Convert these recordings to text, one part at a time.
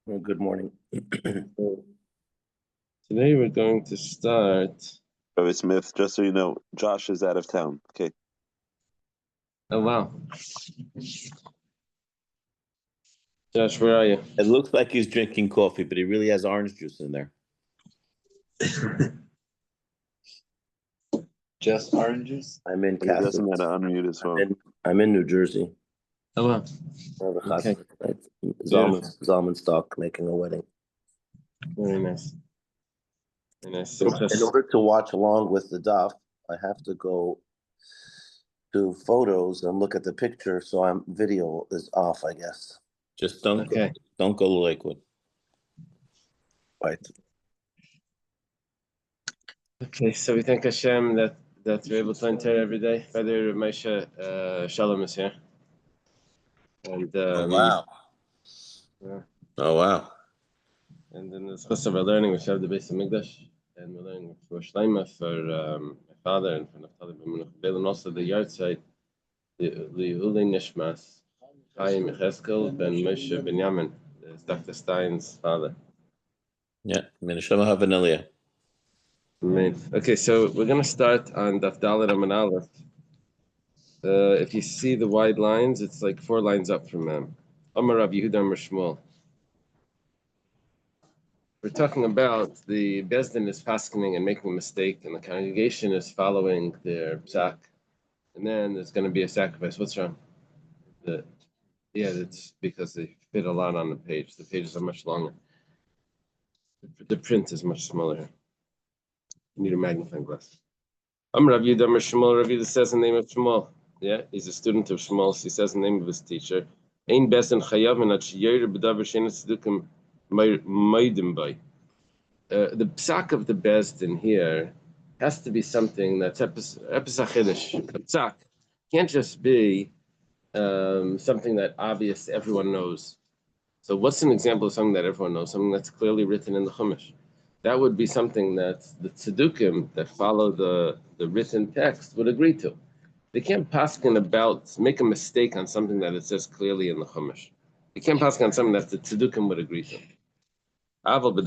Well, good morning. So today we're going to start. Rabbi Smith, just so you know, Josh is out of town. Okay. Oh wow, Josh, where are you? It looks like he's drinking coffee, but he really has orange juice in there. Just oranges? I'm in He doesn't Castle. know how to unmute his phone. I'm in New Jersey. Oh wow, I have a okay, chassid tonight. Zalman stock making a wedding. very nice, very nice. In order to watch along with the daf, I have to go to photos and look at the picture. So video is off, I guess. Just don't go to Lakewood. Right. Okay, so we thank Hashem that we're able to enter every day. Father Moshe Shalom is here, and Oh wow! yeah. Oh wow! And then the chus we're learning, we have the base of Migdash, and we're learning for Shleima for my father and for Naftali ben and also the yard site, the Uli Nishmas, Chaim Cheskel ben Moshe Benyamin, Dr. Stein's father. Yeah, Minashama Havanilia. Okay, so we're going to start on Daf Dalet Amud Aleph. If you see the wide lines, it's like 4 lines up from them. Amar Rav Yehuda Amar Shmuel. We're talking about the Bezdin is fasting and making a mistake, and the congregation is following their psak, and then there's going to be a sacrifice. What's wrong? It's because they fit a lot on the page. The pages are much longer. The print is much smaller. You need a magnifying glass. I'm Rav Yehuda Amar Shmuel. Rav Yehuda says the name of Shmuel. Yeah, he's a student of Shmuel. So he says the name of his teacher. Ein Bezdin chayav and atshiyir b'davar shein tzedukim meidim by. The psak of the Bezdin here has to be something that's episachidish. The psak can't just be something that obvious everyone knows. So what's an example of something that everyone knows? Something that's clearly written in the Chumash. That would be something that the tzedukim that follow the written text would agree to. They can't make a mistake on something that it says clearly in the Chumash. They can't paskin on something that the tzedukim would agree to. Something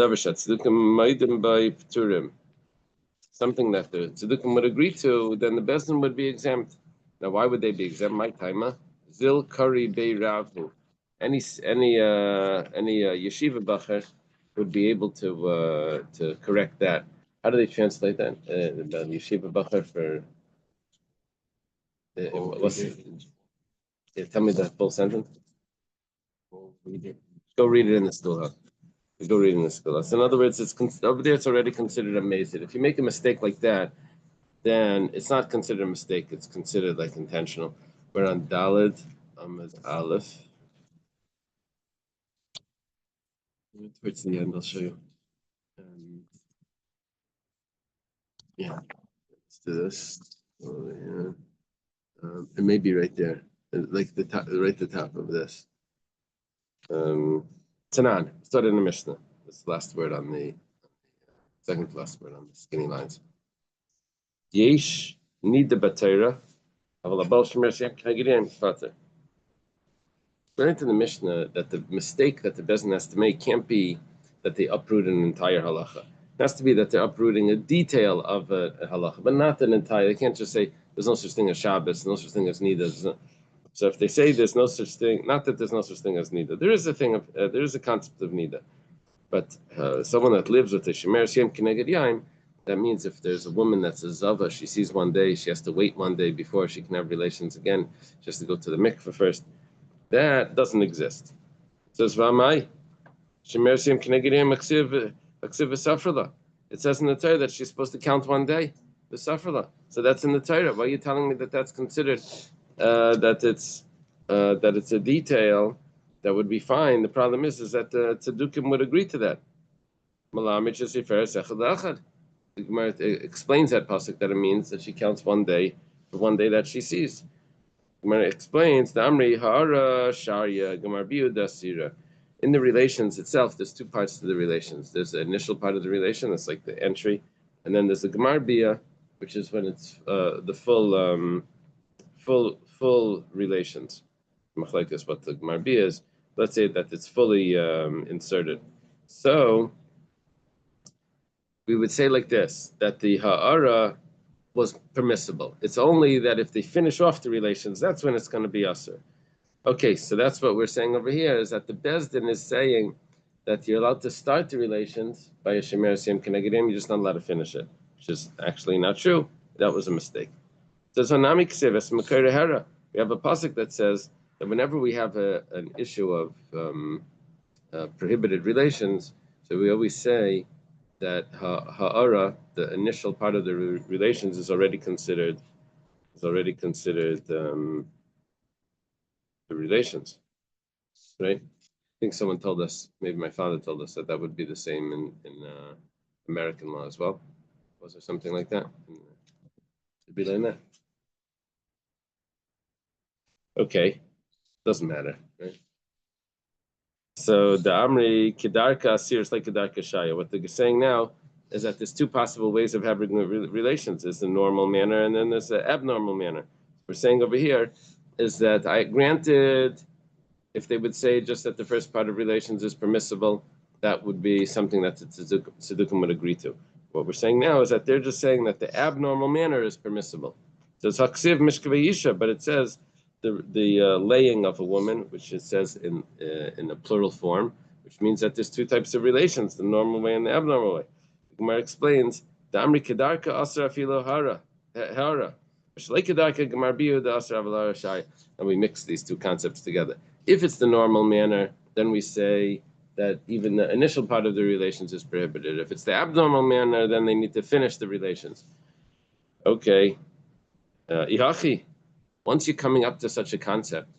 that the tzedukkim would agree to, then the bezdin would be exempt. Now, why would they be exempt? My timer, zil kari bei ravu. Any yeshiva bacher would be able to correct that. How do they translate that? The yeshiva bacher for tell me that full sentence. Go read it in the schoolhouse. Go read in the schoolhouse. In other words, it's over there. It's already considered a mazid. If you make a mistake like that, then it's not considered a mistake. It's considered like intentional. We're on Daled Amud Aleph. Towards the end, I'll show you. Let's do this. It may be right there, like the top, right at the top of this. Tanan, started in the Mishnah. That's the last word on the second to last word on the skinny lines. Yesh nida batera, aval abal shemer shem k'nagidem fater. According to the Mishnah, that the mistake that the Bezdin has to make can't be that they uproot an entire halacha. It has to be that they're uprooting a detail of a halacha, but not an entire. They can't just say there's no such thing as Shabbos, no such thing as nida. So if they say there's no such thing, not that there's no such thing as nida, there is a thing of there is a concept of nida, but someone that lives with a shemer shem kineged yaim, that means if there's a woman that's a zava, she sees one day, she has to wait one day before she can have relations again. She has to go to the mikveh first. That doesn't exist. It says Vamai shemer shem kineged yaim aksiv v'safrala. It says in the Torah that she's supposed to count one day v'safrala. So that's in the Torah. Why are you telling me that that's considered? That it's a detail that would be fine. The problem is that the tzedukkim would agree to that. The Gemara explains that pasuk that it means that she counts one day for one day that she sees. The Gemara explains the Amri Hara Sharia Gemar Biuda Sira. In the relations itself, there's 2 parts to the relations. There's the initial part of the relation, that's like the entry, and then there's the Gemar Bia, which is when it's the full relations. Machlekes what the Gemar Bia is, let's say that it's fully inserted. So we would say like this, that the ha'ara was permissible. It's only that if they finish off the relations, that's when it's going to be asur. Okay, so that's what we're saying over here, is that the Bezdin is saying that you're allowed to start the relations by a shemer siyam kenegedim, you're just not allowed to finish it, which is actually not true. That was a mistake. We have a pasuk that says that whenever we have an issue of prohibited relations, so we always say that ha'ara, the initial part of the relations, is already considered the relations, right? I think someone told us, maybe my father told us, that would be the same in American law as well. Was there something like that? Should be like that. Okay, doesn't matter, right? So the Amri Kedarka Asir is like Kedarka Shaya. What they're saying now is that there's two possible ways of having relations. There's the normal manner and then there's the abnormal manner. We're saying over here is that granted, if they would say just that the first part of relations is permissible, that would be something that the Tzedukah would agree to. What we're saying now is that they're just saying that the abnormal manner is permissible. So it's Haksiv Mishkavei Isha, but it says the laying of a woman, which it says in a plural form, which means that there's two types of relations, the normal way and the abnormal way. The Gemara explains, the Amri Kedarka Asra Filo Hara, and we mix these two concepts together. If it's the normal manner, then we say that even the initial part of the relations is prohibited. If it's the abnormal manner, then they need to finish the relations. Okay. Ihachi. Once you're coming up to such a concept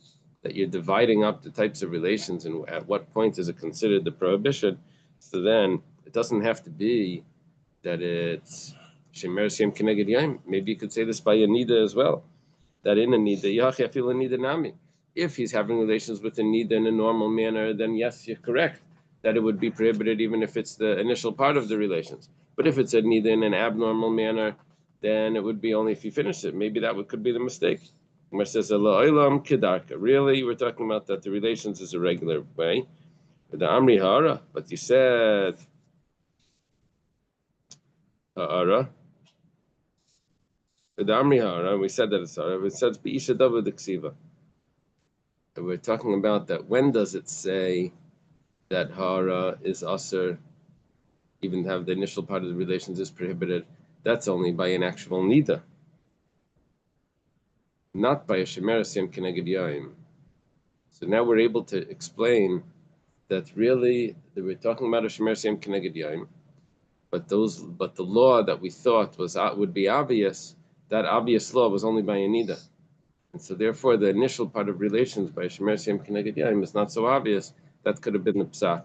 that you're dividing up the types of relations and at what point is it considered the prohibition, so then it doesn't have to be that it's shemer siyam keneged yaim. Maybe you could say this by a nida as well, that in a nida, yachi afil a nida nami. If he's having relations with a nida in a normal manner, then yes, you're correct that it would be prohibited even if it's the initial part of the relations. But if it's a nida in an abnormal manner, then it would be only if you finish it. Maybe that could be the mistake. Gemara says, really, we're talking about that the relations is a regular way. The Amri Hara, but you said Hara. The Amri Hara, we said that it's Hara. It says Be'isha David Ksiva. We're talking about that. When does it say that Hara is Asr, even have the initial part of the relations is prohibited? That's only by an actual Nida, not by a Shemer Siyam Keneged Yaim. So now we're able to explain that really that we're talking about a Shemer Siyam Keneged Yaim, but the law that we thought would be obvious, that obvious law was only by a Nida. And so therefore the initial part of relations by a Shemer Siyam Keneged Yaim is not so obvious. That could have been the psak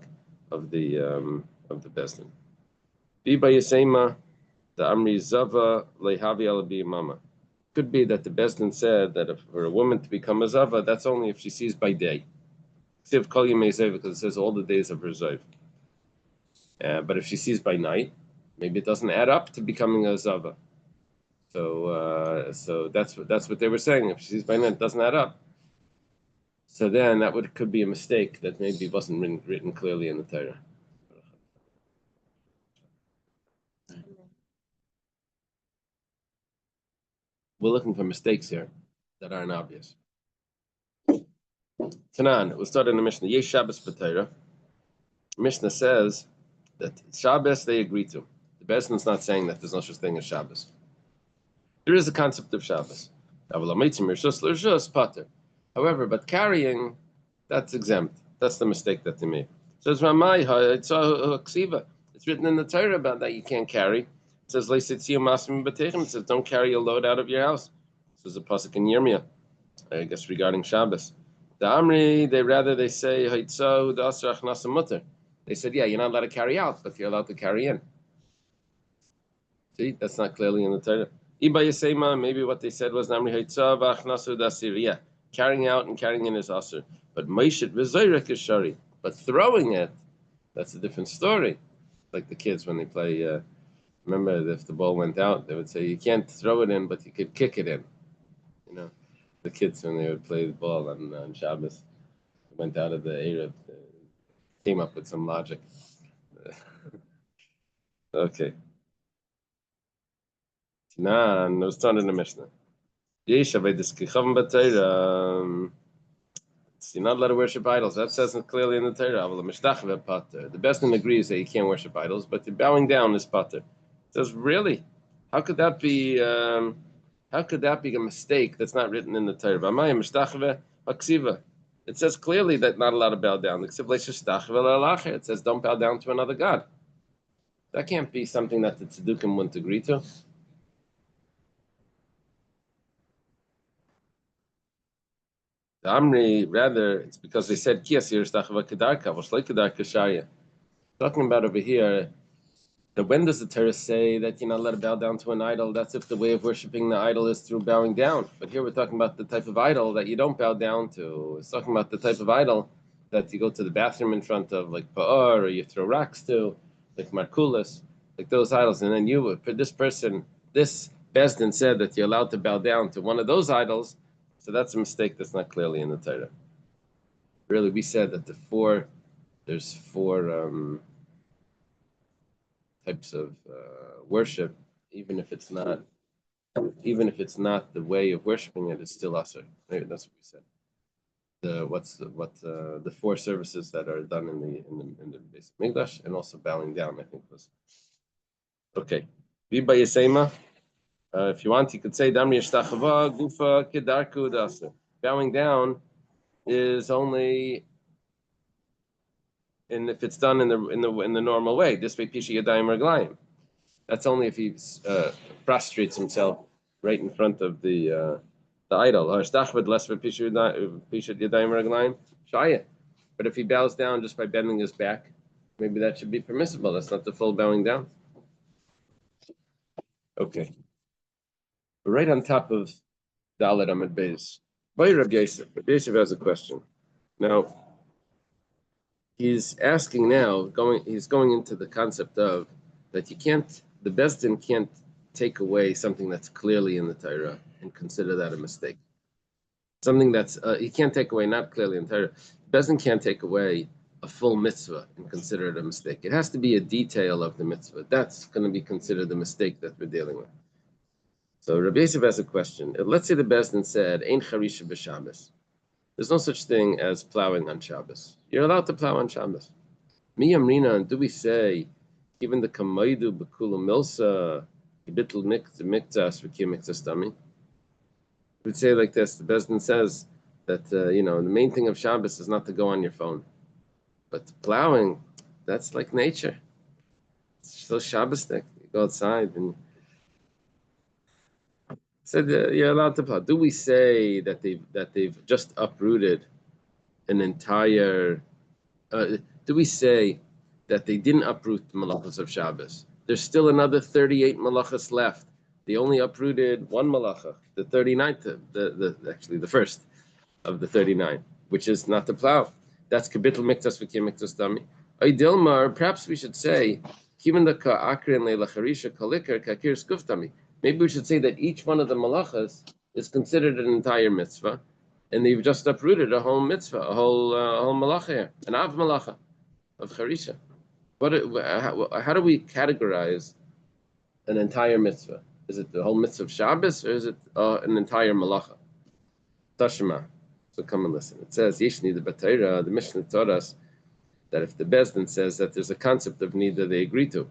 of the Bezdin. Bi by Yisema, the Amri Zava Lehavi Ala Bi Mama. Could be that the Bezdin said that for a woman to become a Zava, that's only if she sees by day. Siv Kol Yemei Zev, because it says all the days of her Zev. But if she sees by night, maybe it doesn't add up to becoming a Zava. So that's what they were saying. If she sees by night, it doesn't add up. So then that could be a mistake that maybe wasn't written clearly in the Torah. We're looking for mistakes here that aren't obvious. Tanan, we'll start in the Mishnah. Yesh Shabbos b'Torah. Mishnah says that Shabbos they agree to. The Bezdin's not saying that there's no such thing as Shabbos. There is a concept of Shabbos. However, but carrying, that's exempt. That's the mistake that they made. Says Ramai, it's written in the Torah about that you can't carry. It says, it says, don't carry a load out of your house. This is a pasuk in Yirmiyah, I guess, regarding Shabbos. The Amri, they say, they said, yeah, you're not allowed to carry out, but you're allowed to carry in. See, that's not clearly in the Torah. Maybe what they said was, yeah, carrying out and carrying in is asur. But Meishit v'zoyrek is shari. But throwing it, that's a different story. Like the kids when they play, remember if the ball went out, they would say, you can't throw it in, but you could kick it in. You know, the kids when they would play the ball on Shabbos. went out of the Erev, came up with some logic. Okay. Tanan, no stand in the Mishnah. Yesh avei diskichav b'Torah. You're not allowed to worship idols. That says it clearly in the Torah. The best one agrees that you can't worship idols, but the bowing down is pater. It says, really? How could that be? How could that be a mistake that's not written in the Torah? It says clearly that not allowed to bow down. It says don't bow down to another god. That can't be something that the tzaddukim wouldn't agree to. The Amri, rather, it's because they said talking about over here, that when does the Torah say that you're not allowed to bow down to an idol? That's if the way of worshiping the idol is through bowing down. But here we're talking about the type of idol that you don't bow down to. It's talking about the type of idol that you go to the bathroom in front of, like Pa'ar, or you throw rocks to, like Markulis, like those idols. And then you, for this person, this Bezdin said that you're allowed to bow down to one of those idols. So that's a mistake that's not clearly in the Torah. Really, we said that there's four types of worship, even if it's not the way of worshiping it, it's still asur. Maybe that's what we said. The four services that are done in the basic Mikdash, and also bowing down, I think was okay. Viba Yesema. If you want, you could say Damri Yishtachava Gufa Kedarku Dasa. Bowing down is only, and if it's done in the normal way, this way Pisha Yadayim Raglayim. That's only if he prostrates himself right in front of the idol. Or Shtachvad less for Pisha Yadayim Raglayim Shaya. But if he bows down just by bending his back, maybe that should be permissible. That's not the full bowing down. Okay. Right on top of Dalet Amud Beis. By Rabbi Yosef. Rabbi Yosef has a question. Now, he's asking now, he's going into the concept of that the Bezdin can't take away something that's clearly in the Torah and consider that a mistake. Something that's, he can't take away, not clearly in the Torah. Bezdin can't take away a full mitzvah and consider it a mistake. It has to be a detail of the mitzvah. That's going to be considered the mistake that we're dealing with. So Rabbi Yosef has a question. Let's say the Bezdin said, Ein charisha b'Shabbos. There's no such thing as plowing on Shabbos. You're allowed to plow on Shabbos. Mi amrina, and do we say, even the kamaidu b'kula milsa, bittul miktas v'ki miktas dami? We'd say like this, the Bezdin says that, the main thing of Shabbos is not to go on your phone. But plowing, that's like nature. It's so Shabbos-tic. You go outside and said you're allowed to plow. Do we say that they've just uprooted an entire? Do we say that they didn't uproot the malachas of Shabbos? There's still another 38 malachas left. They only uprooted one malacha, the 39th, actually the first of the 39, which is not to plow. That's kabitl miktas v'kim miktas dami. Dilmar, perhaps we should say, kiven the ka'akrin le'lacharisha kalikar kakir skuftami. Maybe we should say that each one of the malachas is considered an entire mitzvah, and they've just uprooted a whole mitzvah, a whole malacha here, an av malacha of charisha. How do we categorize an entire mitzvah? Is it the whole mitzvah of Shabbos, or is it an entire malacha? Tashma. So come and listen. It says, Yeshni the B'Torah, the Mishnah taught us that if the Bezdin says that there's a concept of neither, they agree to.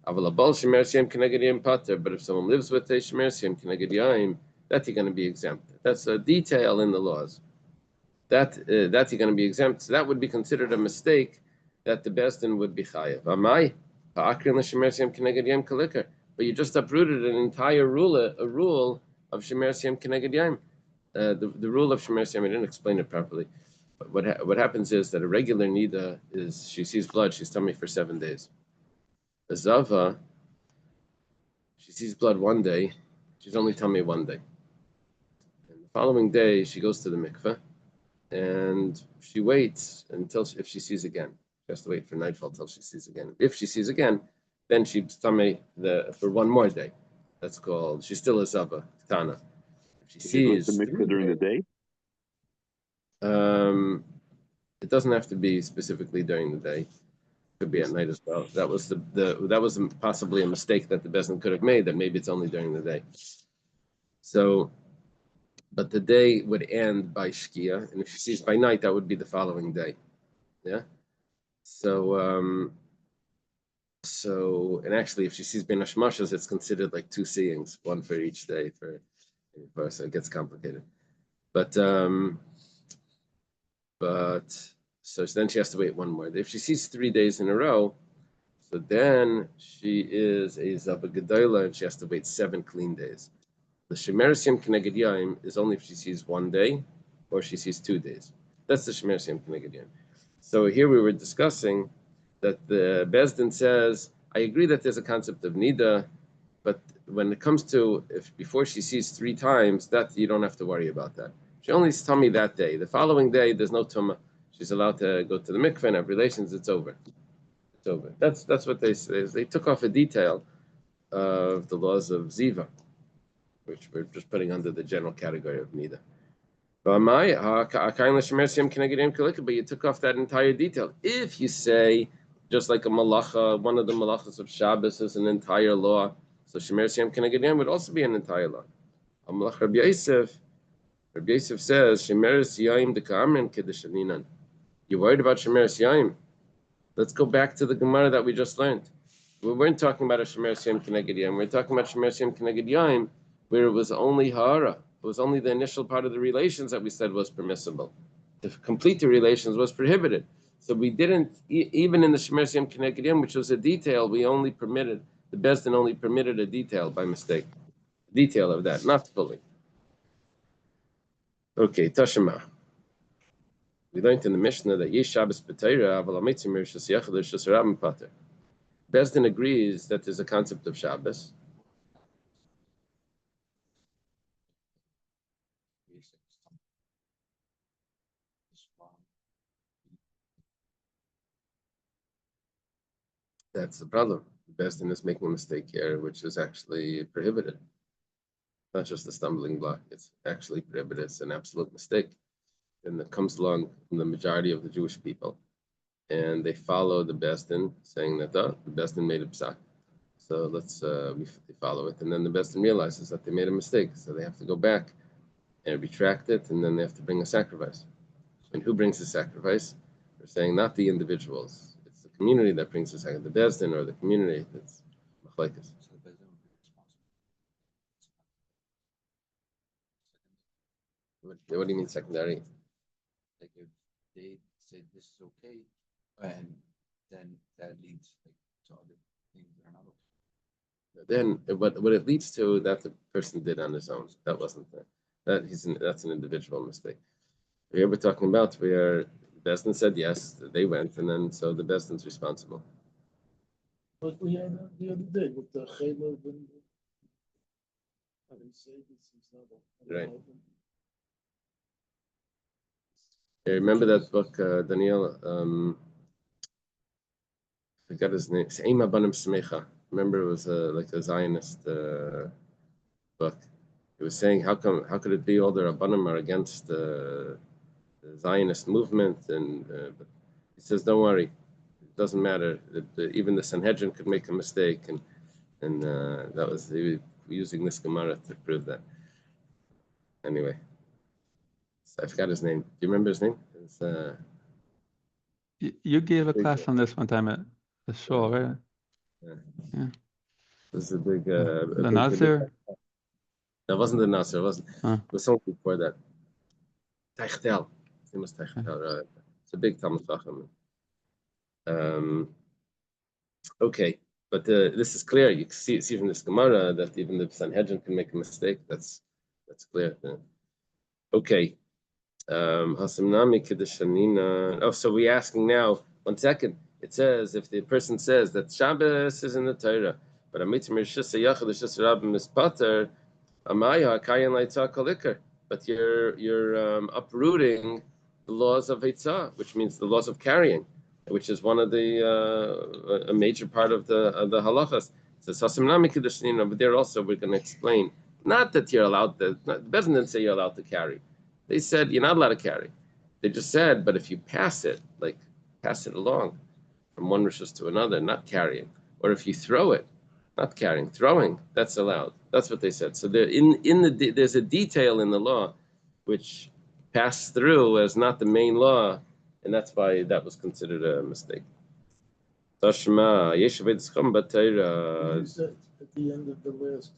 But if someone lives with a Shemer Shem Keneged Yaim, that you're going to be exempt. That's a detail in the laws. That you're going to be exempt. So that would be considered a mistake that the Bezdin would be chayav. But you just uprooted an entire rule of Shemer Shem Keneged Yaim. The rule of Shemer Shem, I didn't explain it properly. But what happens is that a regular nida is she sees blood, she's tummy for 7 days. A Zava, she sees blood one day, she's only tummy 1 day. And the following day, she goes to the mikveh, and she waits until if she sees again. She has to wait for nightfall till she sees again. If she sees again, then she's tummy for 1 more day. That's called, she's still a Zava, Tana. If she sees the mikveh during the day. It doesn't have to be specifically during the day. It could be at night as well. That was that was possibly a mistake that the Bezdin could have made, that maybe it's only during the day. So, but the day would end by Shkia, and if she sees by night, that would be the following day. Yeah. So, and actually, if she sees Ben Hashmashas, it's considered like two seeings, one for each day. So it gets complicated. But so then she has to wait one more. If she sees 3 days in a row, so then she is a Zaba Gedola and she has to wait 7 clean days. The Shemeres Yom Keneged Yom is only if she sees 1 day or she sees 2 days. That's the Shemeres Yom Keneged Yom. So here we were discussing that the Bezdin says, I agree that there's a concept of Nida, but when it comes to if before she sees 3 times, that you don't have to worry about that. She only told me that day. The following day, there's no tumah. She's allowed to go to the mikveh and have relations. It's over. It's over. That's what they say. They took off a detail of the laws of ziva, which we're just putting under the general category of nida. But you took off that entire detail. If you say just like a malacha, one of the malachas of Shabbos is an entire law, so Shemeres Yom Keneged Yom would also be an entire law. Malach Rabbi Yosef says Shemeres Yom Deka'amrin Kedeshaninan. You're worried about Shemeres Yom? Let's go back to the Gemara that we just learned. We weren't talking about a Shemeres Yom Keneged Yom. We're talking about Shemeres Yom Keneged Yom, where it was only hara. It was only the initial part of the relations that we said was permissible. To complete the relations was prohibited. So we didn't, even in the Shemeres Yom Keneged Yom, which was a detail, the Bezdin only permitted a detail by mistake. Detail of that, not fully. Okay, Tashema. We learned in the Mishnah that Yesh Shabbos B'Torah, Aval HaMitzim Rishus Yechad Rishus Rabban Pater. Bezdin agrees that there's a concept of Shabbos. That's the problem. Bezdin is making a mistake here, which is actually prohibited. Not just a stumbling block, it's actually prohibited. It's an absolute mistake. And that comes along from the majority of the Jewish people. And they follow the Bezdin, saying that the Bezdin made a psak. So we follow it. And then the Bezdin realizes that they made a mistake. So they have to go back and retract it, and then they have to bring a sacrifice. And who brings the sacrifice? They're saying not the individuals. It's the community that brings the sacrifice. The Bezdin or the community. That's machlekes. What do you mean secondary? Like if they say this is okay, and then that leads to other things that are not okay. Then what it leads to, that the person did on his own. That wasn't that's an individual mistake. Here we're talking about where Bezdin said yes, they went, and then so the Bezdin's responsible. But we had the other day with the Chayla and how do you say this is not Right. Remember that book, Daniel? I forgot his name. Se'ema Banim Smecha. Remember, it was like a Zionist book. It was saying how could it be all the Rabbanim are against the Zionist movement, and he says, don't worry, it doesn't matter. Even the Sanhedrin could make a mistake, and that was they were using this Gemara to prove that. Anyway. I forgot his name. Do you remember his name? You gave a class on this one time at the show, right? Yeah. This is a big. The Nazir? That wasn't the Nazir. It wasn't. It was something before that. Teichtel. His name was Teichtel. Right? It's a big Talmud Chacham. Okay, but this is clear. You can see from this Gemara that even the Sanhedrin can make a mistake. That's clear. Yeah. Okay. Oh, so we're asking now, 1 second. It says, if the person says that Shabbos is in the Torah, but but you're uprooting the laws of Eitzah, which means the laws of carrying, which is one of the a major part of the halachas. It says, but there also we're going to explain, not that you're allowed to, the Bezdin didn't say you're allowed to carry. They said you're not allowed to carry. They just said, but if you pass it, like pass it along from one rishus to another, not carrying, or if you throw it, not carrying, throwing, that's allowed. That's what they said. So there, there's a detail in the law which passed through as not the main law, and that's why that was considered a mistake. Tashma, Yeshaved Scham Batayra. You said at the end of the last,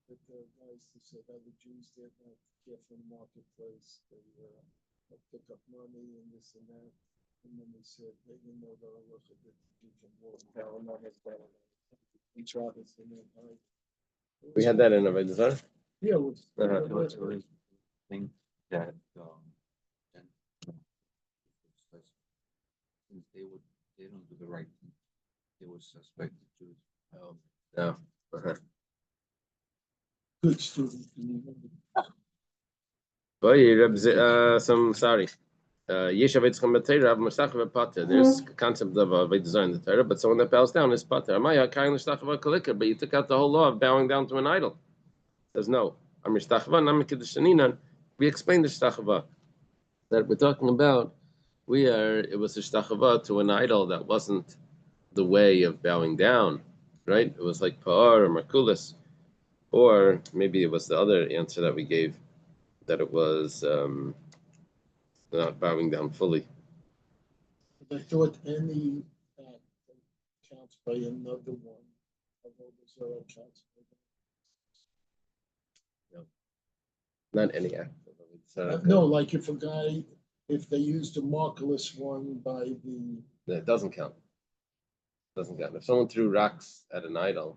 that the guys who said how the Jews did not care for the marketplace, they pick up money and this and that, and then they said, they didn't know the halacha that you can walk down on it, and Shabbos, and then, We had that in a Vedazar. yeah, it was. Think that, and since they don't do the right thing, they would suspect the Jews. No. Good student. Sorry. Yeshaved Scham Batayra, Rav Meshachva Pater. There's a concept of Vedazar in the Torah, but someone that bows down is Pater. Amaya Kain L'Shtachva Kalika, but you took out the whole law of bowing down to an idol. Says no. We explained the shtachava that we're talking about. It was a shtachava to an idol that wasn't the way of bowing down, right? It was like pa'ar or markulis, or maybe it was the other answer that we gave, that it was not bowing down fully. I thought any act counts by another one, although the Zohar counts by Not any act. no, like if they used a markerless one by It doesn't count. It doesn't count. If someone threw rocks at an idol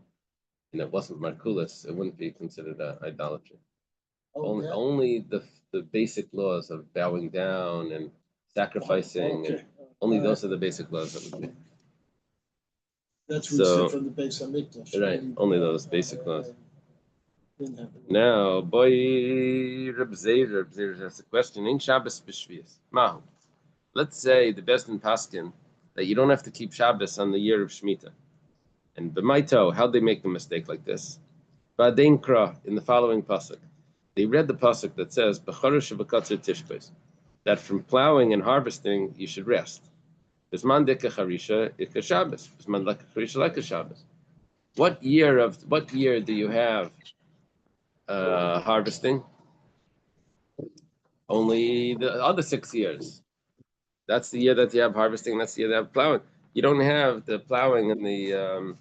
and it wasn't markulis, it wouldn't be considered idolatry. Only the basic laws of bowing down and sacrificing, and only those are the basic laws that would be. That's what we said from the base of Mikdash. Right, only those basic laws. Now, boy, Reb Zeir has a question. In Shabbos b'Shvius, Mahu. Let's say the best in Paskin that you don't have to keep Shabbos on the year of Shemitah. And b'Maito, how'd they make the mistake like this? Ba'adein Kra, in the following pasuk, they read the pasuk that says b'Choresh v'Katzer Tishbos, that from plowing and harvesting you should rest. B'Zman deka Charisha ika Shabbos, B'Zman leka Charisha like a Shabbos. What year do you have harvesting? Only the other 6 years. That's the year that you have harvesting. That's the year that you have plowing. You don't have the plowing and the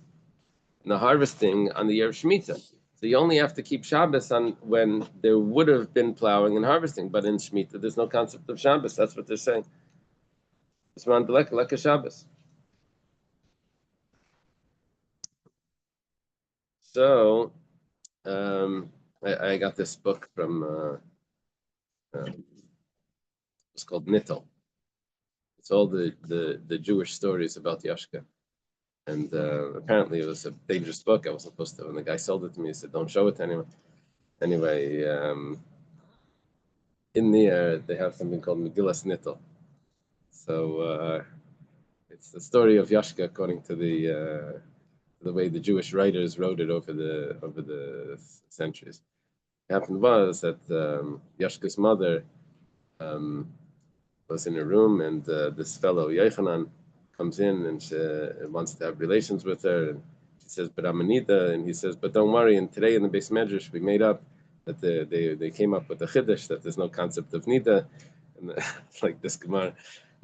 harvesting on the year of Shemitah. So you only have to keep Shabbos on when there would have been plowing and harvesting. But in Shemitah, there's no concept of Shabbos. That's what they're saying. It's like a Shabbos. So I got this book from it's called Nittel. It's all the Jewish stories about Yashka. And apparently it was a dangerous book. I wasn't supposed to. When the guy sold it to me, he said, don't show it to anyone. Anyway, in there, they have something called Megillas Nittel. So it's the story of Yashka according to the way the Jewish writers wrote it over the centuries. What happened was that Yashka's mother was in a room, and this fellow Yochanan comes in and she wants to have relations with her, and she says, "But I'm a nida," and he says, "But don't worry." And today in the Beis Medrash we made up that they came up with a chiddush that there's no concept of nida, and it's like this Gemara,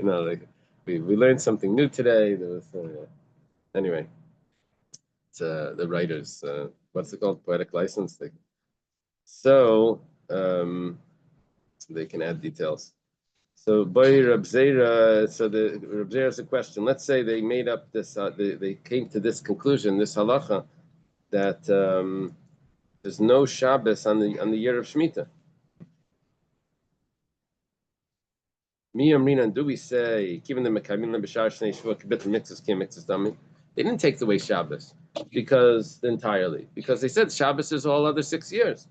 like we learned something new today. There was anyway. It's the writers, what's it called? Poetic license. So they can add details. So by Reb Zeira, the Reb Zeira has a question. Let's say they made up this. They came to this conclusion, this halacha, that there's no Shabbos on the year of Shemitah. Mi Amrinan, do we say given the Mekaymin B'Shar Shnei Shavuot Kibit Mitzvos Kim Mitzvos Dami? They didn't take away Shabbos because they said Shabbos is all other 6 years,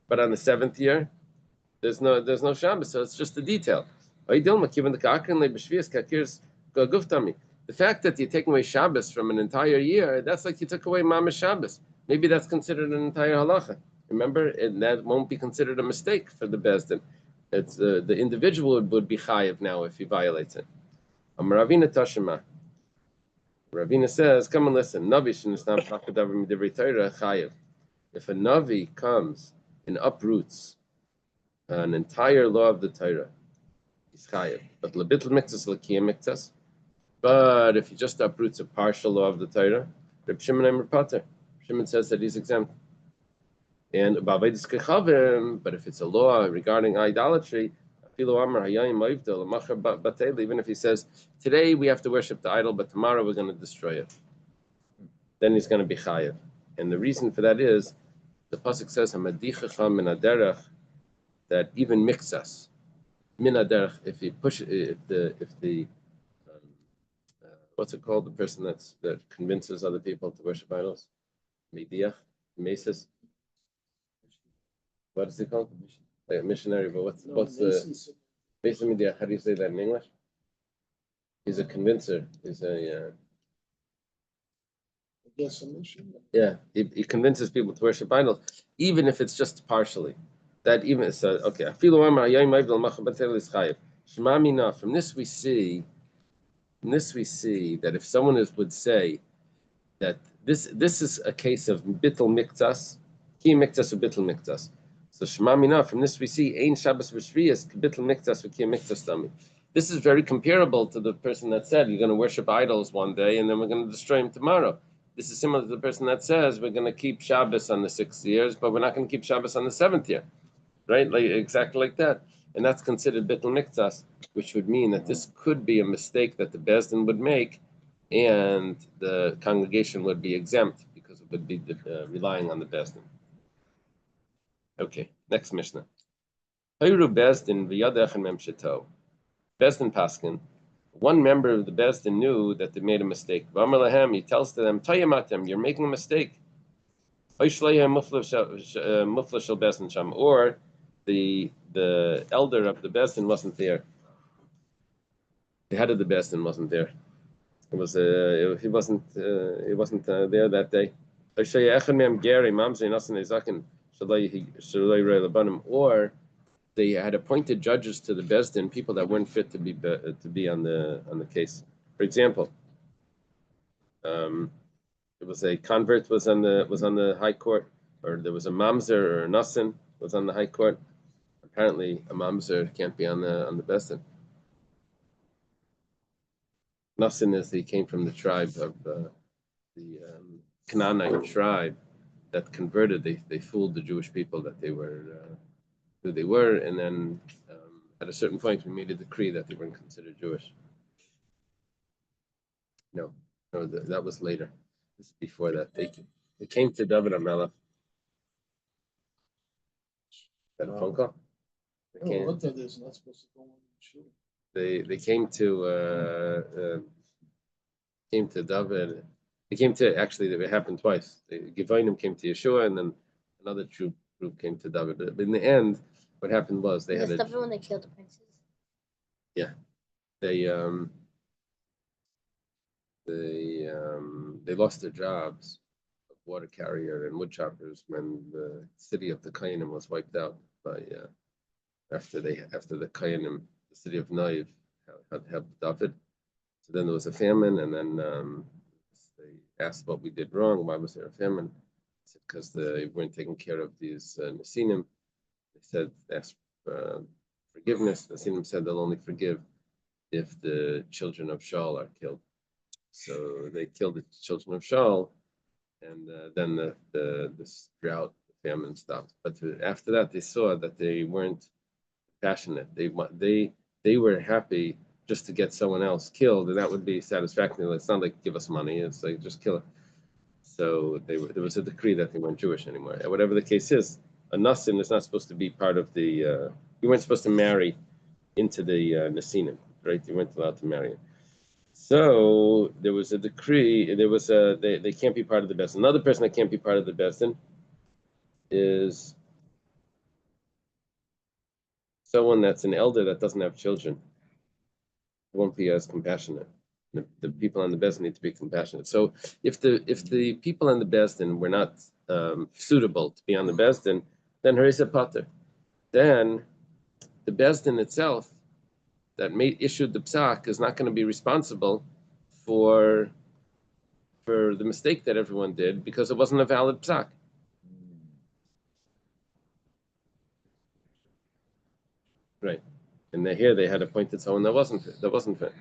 but on the 7th year, there's no Shabbos, so it's just a detail. The fact that you're taking away Shabbos from an entire year, that's like you took away Mamash Shabbos. Maybe that's considered an entire halacha. Remember, and that won't be considered a mistake for the Bezdin. It's the individual would be chayiv now if he violates it. Ravina Tashima. Ravina says, "Come and listen. Navi shenastam shakadav midivrei Torah chayiv. If a navi comes and uproots an entire law of the Torah, he's chayiv. But lebitl miktas lekiyam miktas. But if he just uproots a partial law of the Torah, Reb Shimon Eimer Pater. Shimon says that he's exempt. And but if it's a law regarding idolatry, even if he says today we have to worship the idol, but tomorrow we're going to destroy it, then he's going to be chayiv. And the reason for that is the pasuk says that even mixas min haderech, if he pushes, if the what's it called, the person that convinces other people to worship idols, midiach, mesis. What is it called? Like a missionary, but what's the Mason media? How do you say that in English? He's a convincer. He's a I guess a missionary. yeah. He convinces people to worship idols, even if it's just partially. That even so. Okay. From this we see that if someone would say that this is a case of bittul miktas, ki miktas or bittul miktas. So Shema Mina, from this we see Ein Shabbos v'Shviyas bittul miktas v'ki miktas dami. This is very comparable to the person that said you're going to worship idols one day and then we're going to destroy them tomorrow. This is similar to the person that says we're going to keep Shabbos on the 6 years, but we're not going to keep Shabbos on the 7th year, right? Like exactly like that, and that's considered bittul miktas, which would mean that this could be a mistake that the Beis Din would make, and the congregation would be exempt because it would be relying on the Beis Din. Okay, next Mishnah. Hayru Beis Din v'yadech mem sheto. Beis Din paskin. One member of the Beis Din knew that they made a mistake. V'amar lahem, he tells to them, Tayamatem, you're making a mistake. Or the elder of the Beis Din wasn't there. The head of the Beis Din wasn't there. He wasn't there that day. Or they had appointed judges to the Beis Din, people that weren't fit to be on the case. For example, it was a convert was on the high court, or there was a mamzer or a nasan was on the high court. Apparently, a mamzer can't be on the Beis Din. Nasan is he came from the tribe of the Canaanite tribe that converted. They fooled the Jewish people that they were who they were, and then at a certain point we made a decree that they weren't considered Jewish. No, that was later. This is before that. They came to David HaMelech. Is that a phone call? Oh, look at this, not supposed to go on the shoe. They came to David. They came to, actually, it happened twice. The Givonim came to Yeshua, and then another group came to David. But in the end, what happened was they had when they killed the princes. Yeah, they lost their jobs of water carrier and wood choppers when the city of the Kayanim was wiped out by after the Kayanim, the city of Naiv had helped David. So then there was a famine, and then they asked what we did wrong. Why was there a famine? Because they weren't taking care of these Nesinim. They said, ask forgiveness. Nesinim said they'll only forgive if the children of Shaul are killed. So they killed the children of Shaul, and then this drought, the famine stopped. But after that, they saw that they weren't passionate. They were happy just to get someone else killed, and that would be satisfactory. It's not like give us money; it's like just kill it. So there was a decree that they weren't Jewish anymore. Whatever the case is, a nasin is not supposed to be part of the. You weren't supposed to marry into the nesinim, right? You weren't allowed to marry. So there was a decree. There was they can't be part of the Beis Din. Another person that can't be part of the Beis Din is someone that's an elder that doesn't have children. Won't be as compassionate. The people on the Beis Din need to be compassionate. So if the people on the Beis Din were not suitable to be on the Beis Din, then harisa pater. Then the Bezdin itself that issued the psak is not going to be responsible for the mistake that everyone did because it wasn't a valid psak. Right. And here they had appointed someone that wasn't fit.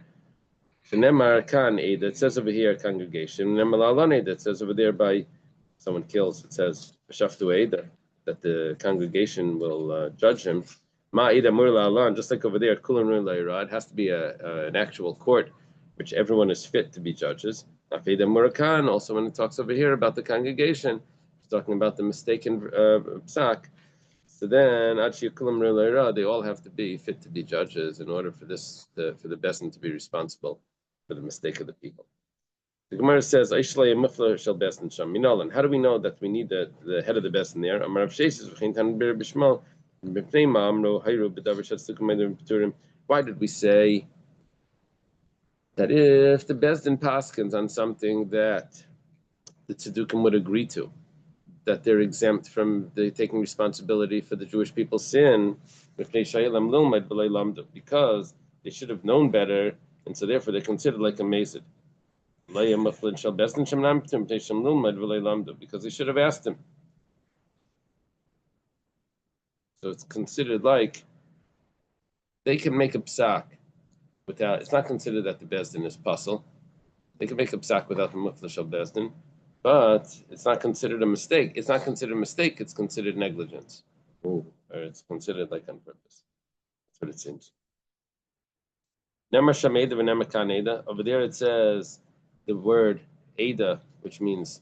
Shenemar kan aid, it says over here congregation. Shenemar la'alan aid, it says over there by someone kills, it says shaftu aid, that the congregation will judge him. Ma aid amur la'alan, just like over there, kulan la'ira, it has to be an actual court, which everyone is fit to be judges. Aid amur kan, also when it talks over here about the congregation, it's talking about the mistaken psak. So then, they all have to be fit to be judges in order for for the Bezdin to be responsible for the mistake of the people. The Gemara says, how do we know that we need the head of the Bezdin there? Why did we say that if the Bezdin paskins on something that the Tzedukim would agree to, that they're exempt from taking responsibility for the Jewish people's sin, because they should have known better, and so therefore they're considered like a mazid. Because they should have asked him. So it's considered like they can make a psak without. It's not considered that the Bezdin is puzzle. They can make a psak without the mufla shel Bezdin. But it's not considered a mistake. It's not considered a mistake. It's considered negligence. Or it's considered like on purpose. That's what it seems. Over there it says the word Ada, which means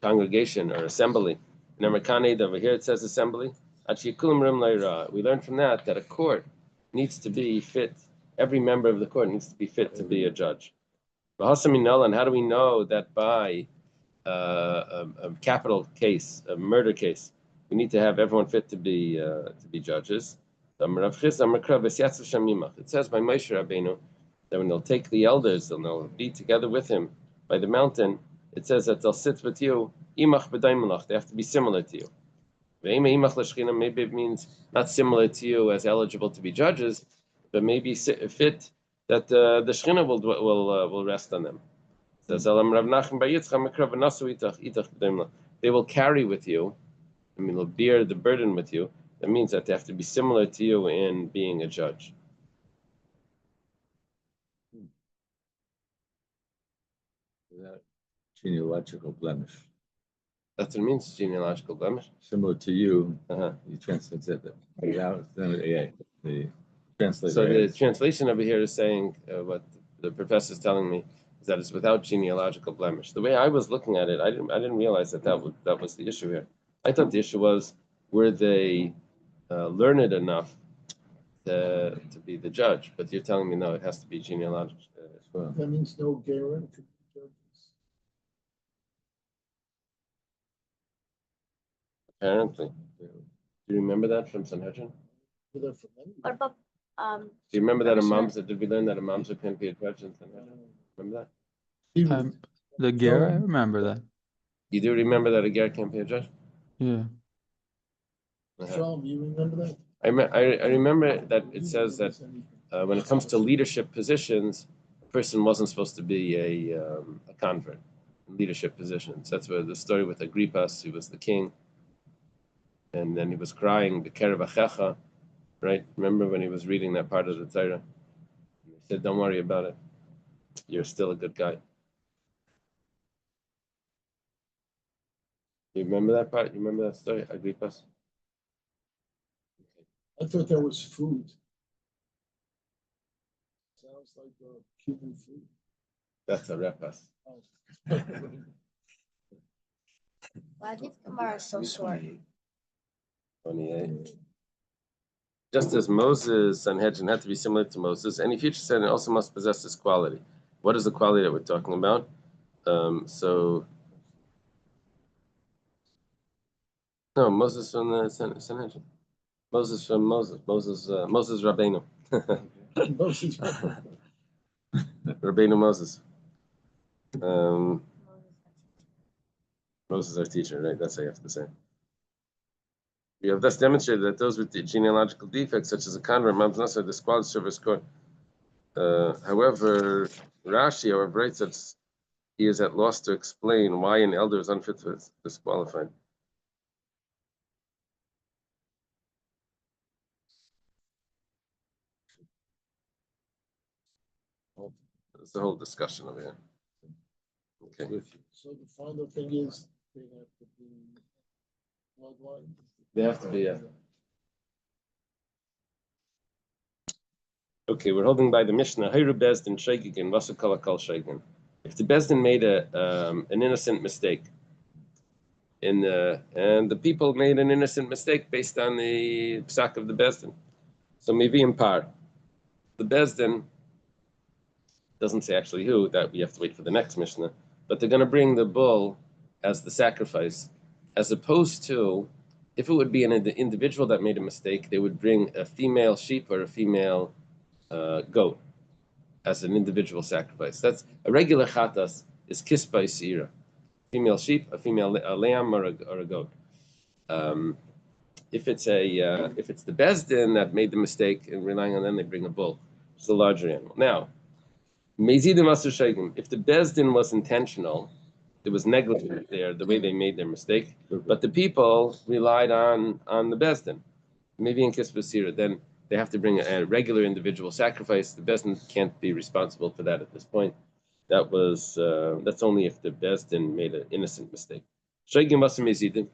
congregation or assembly. Over here it says assembly. We learn from that a court needs to be fit. Every member of the court needs to be fit to be a judge. And how do we know that by a capital case, a murder case, we need to have everyone fit to be judges? It says by Moshe Rabbeinu that when they'll take the elders and they'll be together with him by the mountain, it says that they'll sit with you. They have to be similar to you. Maybe it means not similar to you as eligible to be judges, but maybe fit that the Shechina will rest on them. It says, they will carry with you, they'll bear the burden with you. That means that they have to be similar to you in being a judge. Without genealogical blemish. That's what it means, genealogical blemish. Similar to you, you translate it. The translation. So the translation over here is saying what the professor is telling me is that it's without genealogical blemish. The way I was looking at it, I didn't realize that was the issue here. I thought the issue was, were they learned enough to be the judge? But you're telling me no, it has to be genealogical. That means no Gerin could be judges. Apparently. Do you remember that from Sanhedrin? They're from anywhere. What about Do you remember that Commissioner? did we learn that a mamzer can't be a judge in Sanhedrin? Remember that? The gear, I remember that. You do remember that a ger can't be a judge? Yeah. Shalom, you remember that? I remember that it says that when it comes to leadership positions, a person wasn't supposed to be a convert in leadership positions. That's where the story with Agrippas, he was the king, and then he was crying, the Kerev, right? Remember when he was reading that part of the Torah? He said, "Don't worry about it. You're still a good guy." You remember that part? You remember that story, Agrippas? I thought that was food. Sounds like Cuban food. That's a repas. Oh. why these Gemara so short? 28. Just as Moses, Sanhedrin, had to be similar to Moses, any future Sanhedrin also must possess this quality. What is the quality that we're talking about? No, Moses from the Sanhedrin. Moses from Moses. Moses Rabbeinu. Moses. Rabbeinu Moses. Moses our teacher, right? That's what you have to say. We have thus demonstrated that those with the genealogical defects, such as a convert, mamznas, are disqualified service court. However, Rashi, writes that he is at loss to explain why an elder is unfit to disqualified. That's the whole discussion over here. Okay. So the final thing is they have to be bloodline. They have to be, yeah. Okay, we're holding by the Mishnah. Hayru Bezdin Shegigin, Vasukala Kal Shegin. If the Bezdin made an innocent mistake, and the people made an innocent mistake based on the psak of the Bezdin. So maybe in par, the Bezdin doesn't say actually who, that we have to wait for the next Mishnah, but they're going to bring the bull as the sacrifice, as opposed to, if it would be an individual that made a mistake, they would bring a female sheep or a female goat as an individual sacrifice. That's a regular chatas is kissed by sira, female sheep, a female lamb, or a goat. If it's the bezdin that made the mistake and relying on them, they bring a bull. It's a larger animal. Now, mezidim aser shegim. If the bezdin was intentional, there was negligence there, the way they made their mistake, but the people relied on the bezdin. Maybe in kispa sira, then they have to bring a regular individual sacrifice. The bezdin can't be responsible for that at this point. That's only if the bezdin made an innocent mistake. Shegim aser mezidim.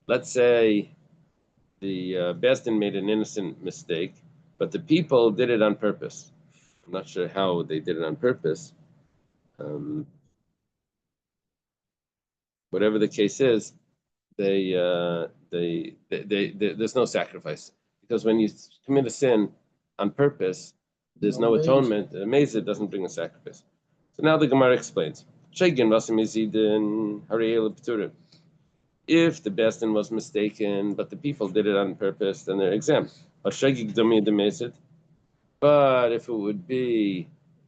Let's say the bezdin made an innocent mistake, but the people did it on purpose. I'm not sure how they did it on purpose. Whatever the case is, there's no sacrifice, because when you commit a sin on purpose, there's no atonement. Amazed doesn't bring a sacrifice. So now the Gemara explains. If the bezdin was mistaken, but the people did it on purpose, then they're exempt. But if it would be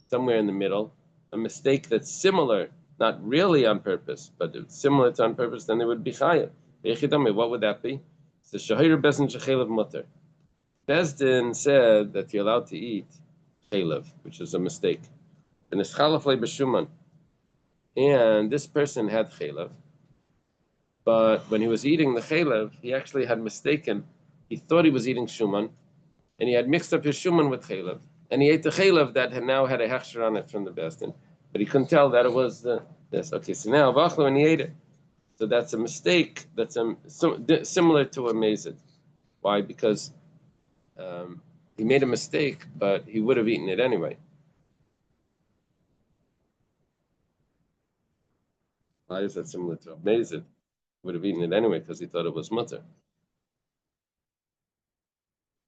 somewhere in the middle, a mistake that's similar, not really on purpose, but it's similar to on purpose, then it would be chayav. What would that be? It's the shahir bezdin shechelav mutter. Bezdin said that you're allowed to eat chelav, which is a mistake. And it's chalaf le b'shuman. And this person had chelav, but when he was eating the chelav, he actually had mistaken. He thought he was eating shuman, and he had mixed up his shuman with chelav, and he ate the chelav that had now had a hechsher on it from the bezdin, but he couldn't tell that it was this. Okay, so now v'achlo, and he ate it. So that's a mistake. That's similar to a mazid. Why? Because he made a mistake, but he would have eaten it anyway. Why is that similar to a mazid? Would have eaten it anyway because he thought it was mutter.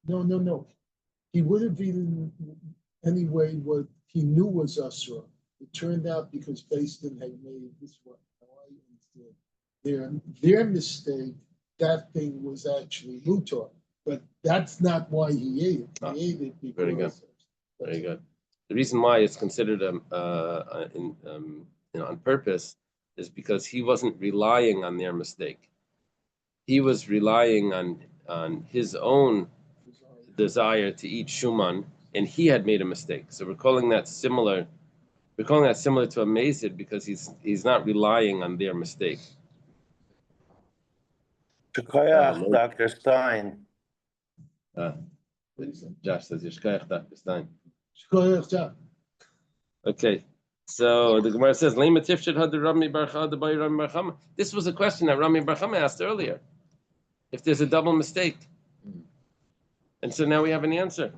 No. He would have eaten anyway what he knew was asra. It turned out because Bezdin had made this one. Their mistake, that thing was actually mutar, but that's not why he ate it. He ate it because. Very good. Very good. The reason why it's considered on purpose is because he wasn't relying on their mistake. He was relying on his own desire to eat shuman, and he had made a mistake. So we're calling that similar. We're calling that similar to a mazid because he's not relying on their mistake. Dr. Stein. Josh says Yishkayach Dr. Stein. Shkoyach. Okay, so the Gemara says, this was a question that Rami Bar Chama asked earlier. If there's a double mistake. And so now we have an answer.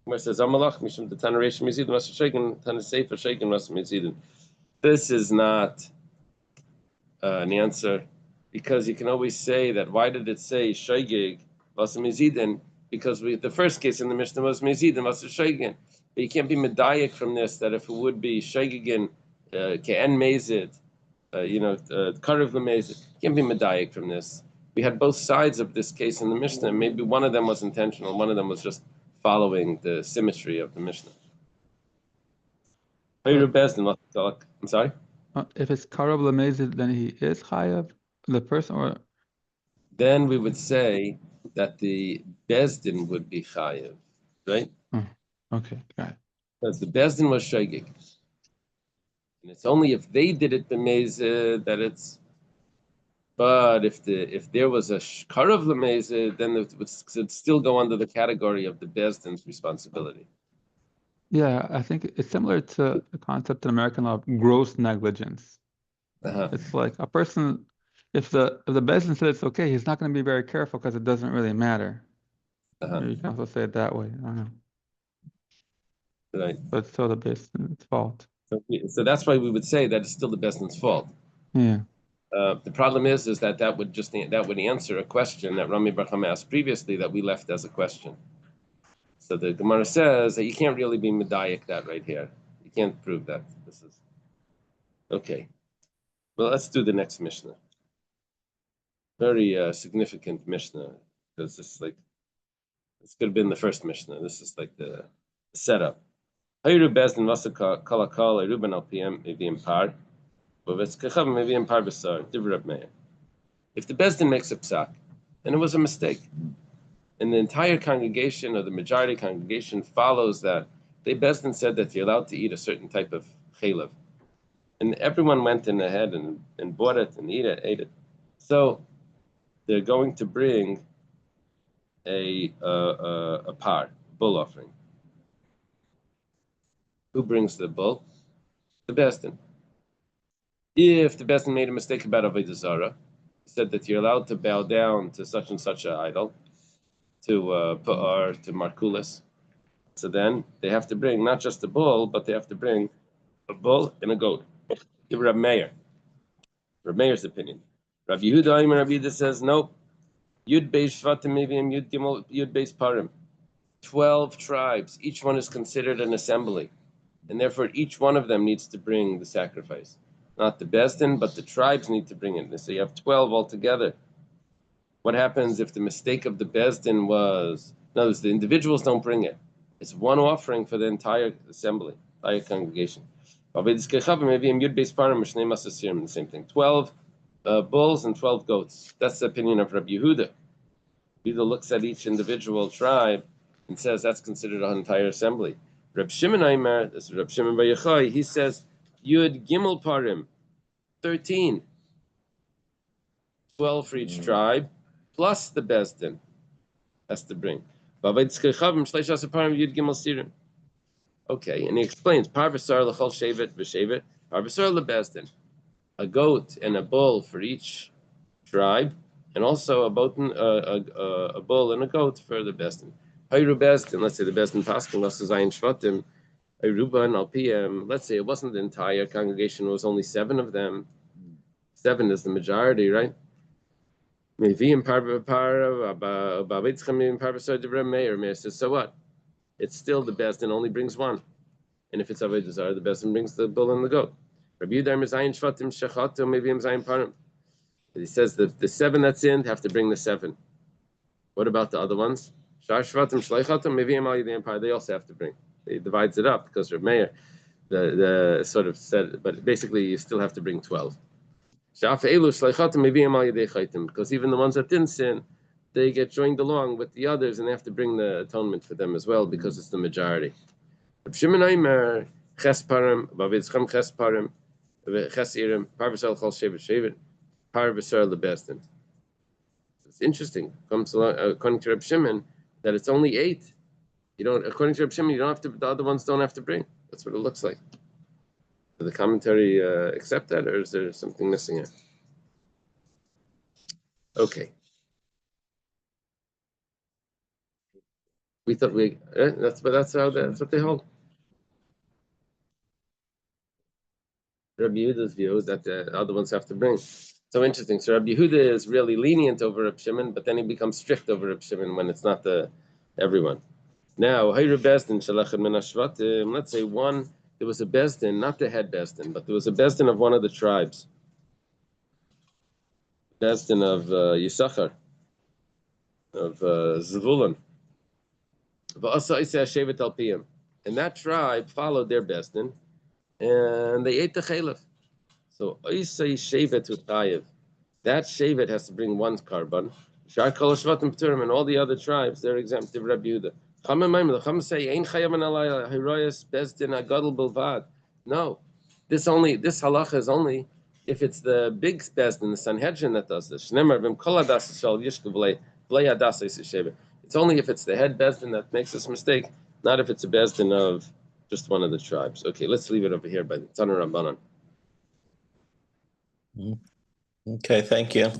Gemara says, this is not an answer, because you can always say that, why did it say Shaygig Vasa Mizidin? Because the first case in the Mishnah was Mizidin Vasa Shaygin. But you can't be medayik from this, that if it would be Shaygigin, Ke'en Mezid, Karev Lemezid, you can't be medayik from this. We had both sides of this case in the Mishnah. Maybe one of them was intentional, one of them was just following the symmetry of the Mishnah. I'm sorry? If it's Karab Lamezid, then he is Chayav, the person, or? Then we would say, that the Bezdin would be chayiv, right? Okay, got it. Because the Bezdin was shogeg. And it's only if they did it b'mezeh that it's. But if there was a karav lemezeh, then it would still go under the category of the Bezdin's responsibility. Yeah, I think it's similar to the concept in American law of gross negligence. It's like a person, if the Bezdin said it's okay, he's not going to be very careful because it doesn't really matter. Or you can also say it that way. I don't know. Right. But it's still the Bezdin's fault. So that's why we would say that it's still the Bezdin's fault. Yeah. The problem is that would answer a question that Rami Barham asked previously that we left as a question. So the Gemara says that you can't really be medayik that right here. You can't prove that. This is okay. Well, let's do the next Mishnah. Very significant Mishnah because this could have been the first Mishnah. This is like the setup. Hayru bezdin vasaka kalakal eruben al pm evim par, v'vetzkechav evim par b'sar divrab meir. If the bezdin makes a psak, then it was a mistake, and the entire congregation or the majority congregation follows that. The bezdin said that you're allowed to eat a certain type of chaylev, and everyone went in ahead and bought it and ate it. So they're going to bring a bull offering. Who brings the bull? The Bezdin. If the Bezdin made a mistake about Avodah Zarah, said that you're allowed to bow down to such and such an idol, to Pa'ar, to Markulis, so then they have to bring not just a bull, but they have to bring a bull and a goat. Give Rab Meir. Rab Meir's opinion. Rab Yehuda Aimer Rab Yehuda says, nope. Yud Beis Shvatim Mivim, Yud Gimel, Yud Beis Parim. 12 tribes. Each one is considered an assembly. And therefore, each one of them needs to bring the sacrifice. Not the Bezdin, but the tribes need to bring it. So you have 12 altogether. What happens if the mistake of the Bezdin was... In other words, the individuals don't bring it. It's one offering for the entire assembly, entire congregation. The same thing. 12 bulls and 12 goats. That's the opinion of Rabbi Yehuda. Yehuda looks at each individual tribe and says that's considered an entire assembly. Reb Shimon Aimer, this is Reb Shimon Bar Yochai, he says, Yud Gimel Parim, 13. 12 for each tribe, plus the Bezdin has to bring. Okay, and he explains, Parvasar l'chol shevet v'shevet, Parvasar l'Bezdin. A goat and a bull for each tribe, and also a bull and a goat for the Bezdin. Hayru Bezdin, let's say the Bezdin Paskin, Las Zayin Shvatim, Hayruban Al PM, let's say it wasn't the entire congregation, it was only 7 of them. 7 is the majority, right? Meir says, so what? It's still the Bezdin only brings 1. And if it's Avodah Zarah, the Bezdin brings the bull and the goat. He says that the 7 that's in have to bring the 7. What about the other ones? They also have to bring. He divides it up because Reb Meir, the sort of said, but basically you still have to bring 12. Because even the ones that didn't sin, they get joined along with the others and they have to bring the atonement for them as well because it's the majority. It's interesting. Comes along, according to Reb Shimon, that it's only 8. You don't. According to Reb Shimon, you don't have to. The other ones don't have to bring. That's what it looks like. Did the commentary accept that, or is there something missing here? Okay. We thought that's what they hold. Rabbi Yehuda's view is that the other ones have to bring. So interesting. So Rabbi Yehuda is really lenient over Reb Shimon, but then he becomes strict over Reb Shimon when it's not everyone. Now, Hayru Bezdin Shalachim Min Hashvatim. Let's say there was a Bezdin, not the head Bezdin, but there was a Bezdin of one of the tribes. Bezdin of Yisachar, of Zvulun. And that tribe followed their Bezdin, and they ate the chaylev. So Oisei Shevet Utayev. That Shevet has to bring 1 carbon. Shar Kol Shvatim Pturim, and all the other tribes, they're exempt. Rabbi Yehuda. Chama Maimon, the Chama say, Ein Chayav Alai Horayos Bezdin Agadol Bilvad. No, this halacha is only if it's the big Bezdin, the Sanhedrin that does this. Shnemar Vim Kol Adas Shal Yishku V'lei Adas Yishev. It's only if it's the head Bezdin that makes this mistake, not if it's a Bezdin of just one of the tribes. Okay, let's leave it over here by the Tanur Rabbanan. Okay, thank you.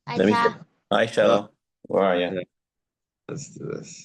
I Let me. got. Hi, Shalom. Where are you? Let's do this.